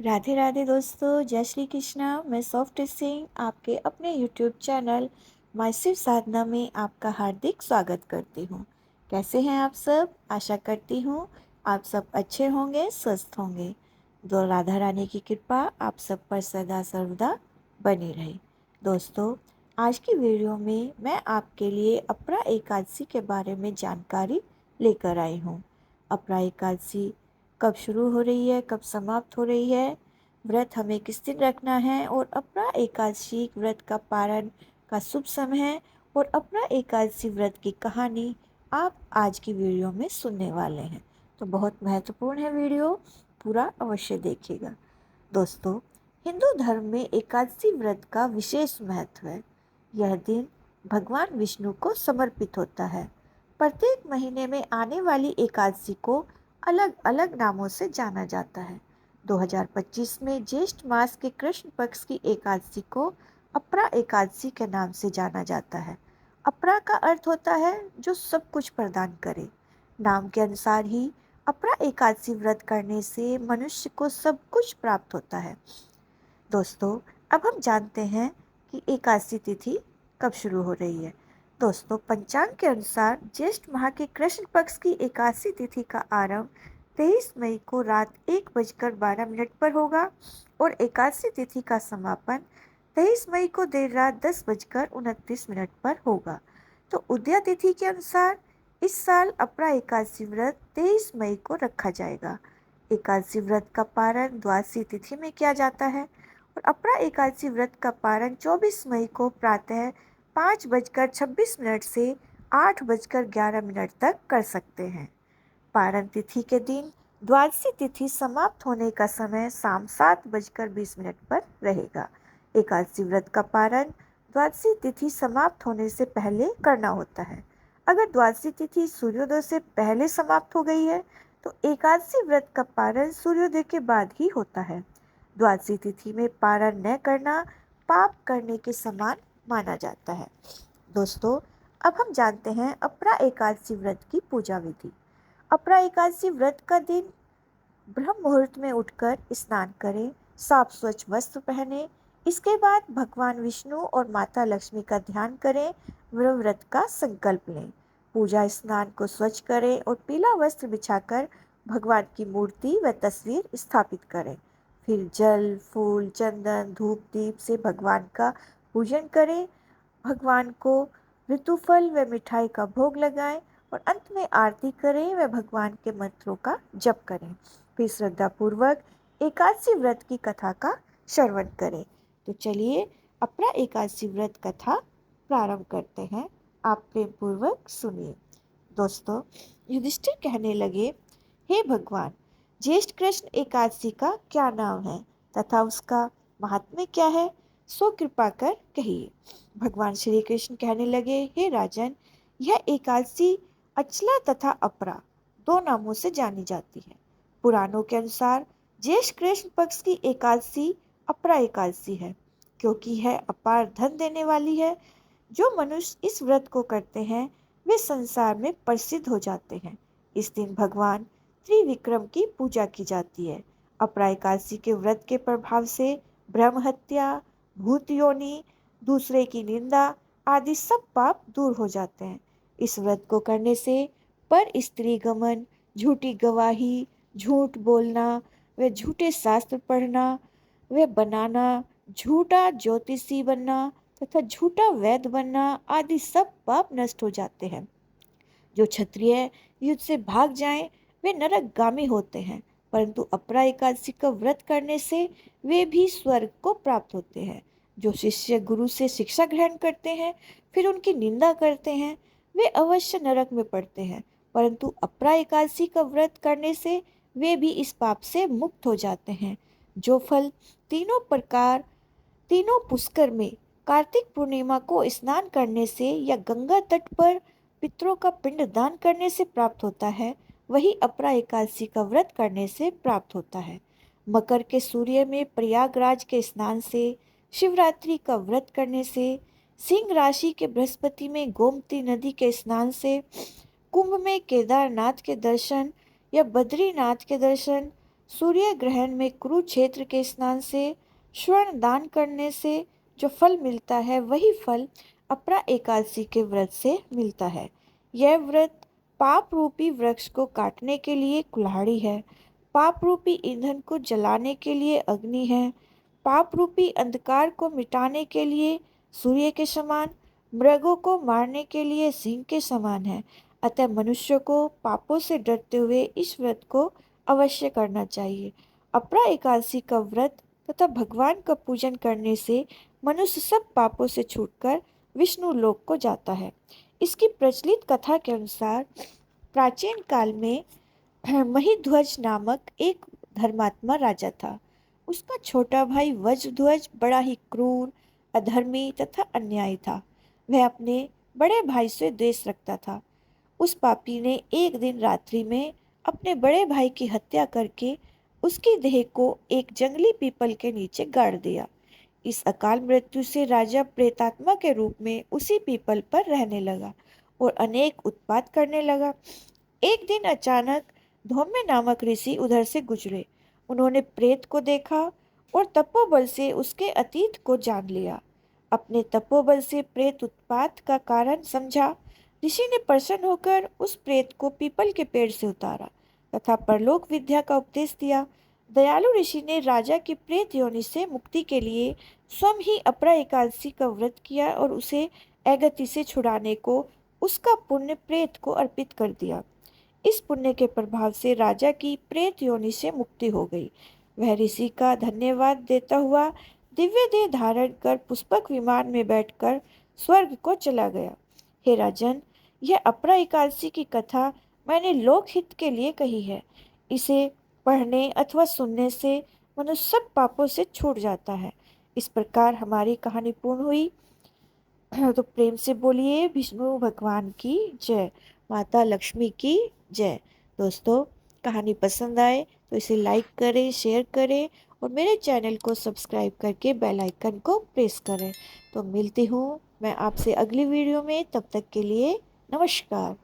राधे राधे दोस्तों, जय श्री कृष्णा। मैं सॉफ्ट सिंह आपके अपने यूट्यूब चैनल माय शिव साधना में आपका हार्दिक स्वागत करती हूँ। कैसे हैं आप सब? आशा करती हूँ आप सब अच्छे होंगे, स्वस्थ होंगे। दो राधा रानी की कृपा आप सब पर सदा सर्वदा बनी रहे। दोस्तों, आज की वीडियो में मैं आपके लिए अपरा एकादशी के बारे में जानकारी लेकर आई हूँ। अपरा एकादशी कब शुरू हो रही है, कब समाप्त हो रही है, व्रत हमें किस दिन रखना है और अपरा एकादशी व्रत का पारण का शुभ समय है और अपरा एकादशी व्रत की कहानी आप आज की वीडियो में सुनने वाले हैं। तो बहुत महत्वपूर्ण है वीडियो, पूरा अवश्य देखिएगा। दोस्तों, हिंदू धर्म में एकादशी व्रत का विशेष महत्व है। यह दिन भगवान विष्णु को समर्पित होता है। प्रत्येक महीने में आने वाली एकादशी को अलग अलग नामों से जाना जाता है। 2025 में ज्येष्ठ मास के कृष्ण पक्ष की एकादशी को अपरा एकादशी के नाम से जाना जाता है। अपरा का अर्थ होता है जो सब कुछ प्रदान करे। नाम के अनुसार ही अपरा एकादशी व्रत करने से मनुष्य को सब कुछ प्राप्त होता है। दोस्तों, अब हम जानते हैं कि एकादशी तिथि कब शुरू हो रही है। दोस्तों, पंचांग के अनुसार ज्येष्ठ माह के कृष्ण पक्ष की एकादशी तिथि का आरंभ 23 मई को रात 1:12 पर होगा और एकादशी तिथि का समापन 23 मई को देर रात 10:29 पर होगा। तो उदया तिथि के अनुसार इस साल अपरा एकादशी व्रत 23 मई को रखा जाएगा। एकादशी व्रत का पारण द्वादशी तिथि में किया जाता है और अपरा एकादशी व्रत का पारण 24 मई को प्रातः 5:26 से 8:11 तक कर सकते हैं। पारण तिथि के दिन द्वादशी तिथि समाप्त होने का समय शाम 7:20 पर रहेगा। एकादशी व्रत का पारण द्वादशी तिथि समाप्त होने से पहले करना होता है। अगर द्वादशी तिथि सूर्योदय से पहले समाप्त हो गई है तो एकादशी व्रत का पारण सूर्योदय के बाद ही होता है। द्वादशी तिथि में पारण न करना पाप करने के समान माना जाता है। दोस्तों, अब हम जानते हैं अपरा एकादशी व्रत की पूजा विधि। अपरा एकादशी व्रत का दिन ब्रह्म मुहूर्त में उठकर स्नान करें, साफ स्वच्छ वस्त्र पहने। इसके बाद भगवान विष्णु और माता लक्ष्मी का ध्यान करें, व्रत का संकल्प लें। पूजा स्नान को स्वच्छ करें और पीला वस्त्र बिछाकर भगवान की मूर्ति व तस्वीर स्थापित करें। फिर जल, फूल, चंदन, धूप, दीप से भगवान का पूजन करें। भगवान को ऋतुफल व मिठाई का भोग लगाएं और अंत में आरती करें व भगवान के मंत्रों का जप करें। फिर श्रद्धापूर्वक एकादशी व्रत की कथा का श्रवण करें। तो चलिए अपना एकादशी व्रत कथा प्रारंभ करते हैं। आप प्रेम पूर्वक सुनिए। दोस्तों, युधिष्ठिर कहने लगे, हे भगवान, ज्येष्ठ कृष्ण एकादशी का क्या नाम है तथा उसका महात्म्य क्या है, सो कृपा कर कहिए। भगवान श्री कृष्ण कहने लगे, हे राजन, यह एकादशी अचला तथा अपरा दो नामों से जानी जाती है। पुराणों के अनुसार ज्येष्ठ कृष्ण पक्ष की एकादशी अपरा एकादशी है, क्योंकि यह अपार धन देने वाली है। जो मनुष्य इस व्रत को करते हैं वे संसार में प्रसिद्ध हो जाते हैं। इस दिन भगवान त्रिविक्रम की पूजा की जाती है। अपरा एकादशी के व्रत के प्रभाव से ब्रह्म हत्या, भूत योनि, दूसरे की निंदा आदि सब पाप दूर हो जाते हैं। इस व्रत को करने से पर स्त्री गमन, झूठी गवाही, झूठ बोलना व झूठे शास्त्र पढ़ना व बनाना, झूठा ज्योतिषी बनना तथा झूठा वैद्य बनना आदि सब पाप नष्ट हो जाते हैं। जो क्षत्रिय युद्ध से भाग जाएं वे नरकगामी होते हैं, परंतु अपरा एकादशी का व्रत करने से वे भी स्वर्ग को प्राप्त होते हैं। जो शिष्य गुरु से शिक्षा ग्रहण करते हैं फिर उनकी निंदा करते हैं वे अवश्य नरक में पड़ते हैं, परंतु अपरा एकादशी का व्रत करने से वे भी इस पाप से मुक्त हो जाते हैं। जो फल तीनों पुष्कर में कार्तिक पूर्णिमा को स्नान करने से या गंगा तट पर पितरों का पिंड दान करने से प्राप्त होता है, वही अपरा एकादशी का व्रत करने से प्राप्त होता है। मकर के सूर्य में प्रयागराज के स्नान से, शिवरात्रि का व्रत करने से, सिंह राशि के बृहस्पति में गोमती नदी के स्नान से, कुंभ में केदारनाथ के दर्शन या बद्रीनाथ के दर्शन, सूर्य ग्रहण में कुरुक्षेत्र के स्नान से, स्वर्ण दान करने से जो फल मिलता है वही फल अपरा एकादशी के व्रत से मिलता है। यह व्रत पाप रूपी वृक्ष को काटने के लिए कुल्हाड़ी है, पाप रूपी ईंधन को जलाने के लिए अग्नि है, पाप रूपी अंधकार को मिटाने के लिए सूर्य के समान, मृगों को मारने के लिए सिंह के समान है। अतः मनुष्य को पापों से डरते हुए इस व्रत को अवश्य करना चाहिए। अपरा एकादशी का व्रत तथा भगवान का पूजन करने से मनुष्य सब पापों से छूटकर विष्णु लोक को जाता है। इसकी प्रचलित कथा के अनुसार प्राचीन काल में महिध्वज नामक एक धर्मात्मा राजा था। उसका छोटा भाई वज्रध्वज बड़ा ही क्रूर, अधर्मी तथा अन्यायी था। वह अपने बड़े भाई से द्वेष रखता था। उस पापी ने एक दिन रात्रि में अपने बड़े भाई की हत्या करके उसकी देह को एक जंगली पीपल के नीचे गाड़ दिया। इस अकाल मृत्यु से राजा प्रेतात्मा के रूप में उसी पीपल पर रहने लगा और अनेक उत्पात करने लगा। एक दिन अचानक धौम्य नामक ऋषि उधर से गुजरे। उन्होंने प्रेत को देखा और तपोबल से उसके अतीत को जान लिया। अपने तपोबल से प्रेत उत्पात का कारण समझा। ऋषि ने प्रसन्न होकर उस प्रेत को पीपल के पेड़ से उतारा तथा परलोक विद्या का उपदेश दिया। दयालु ऋषि ने राजा की प्रेत योनि से मुक्ति के लिए स्वयं ही अपरा एकादशी का व्रत किया और उसे अगति से छुड़ाने को उसका पुण्य प्रेत को अर्पित कर दिया। इस पुण्य के प्रभाव से राजा की प्रेत योनि से मुक्ति हो गई। वह ऋषि का धन्यवाद देता हुआ दिव्य देह धारण कर पुष्पक विमान में बैठकर स्वर्ग को चला गया। हे राजन, यह अपरा एकादशी की कथा मैंने लोकहित के लिए कही है। इसे पढ़ने अथवा सुनने से मनुष्य सब पापों से छूट जाता है। इस प्रकार हमारी कहानी पूर्ण हुई। तो प्रेम से बोलिए विष्णु भगवान की जय, माता लक्ष्मी की जय। दोस्तों, कहानी पसंद आए तो इसे लाइक करें, शेयर करें और मेरे चैनल को सब्सक्राइब करके बेल आइकन को प्रेस करें। तो मिलती हूँ मैं आपसे अगली वीडियो में, तब तक के लिए नमस्कार।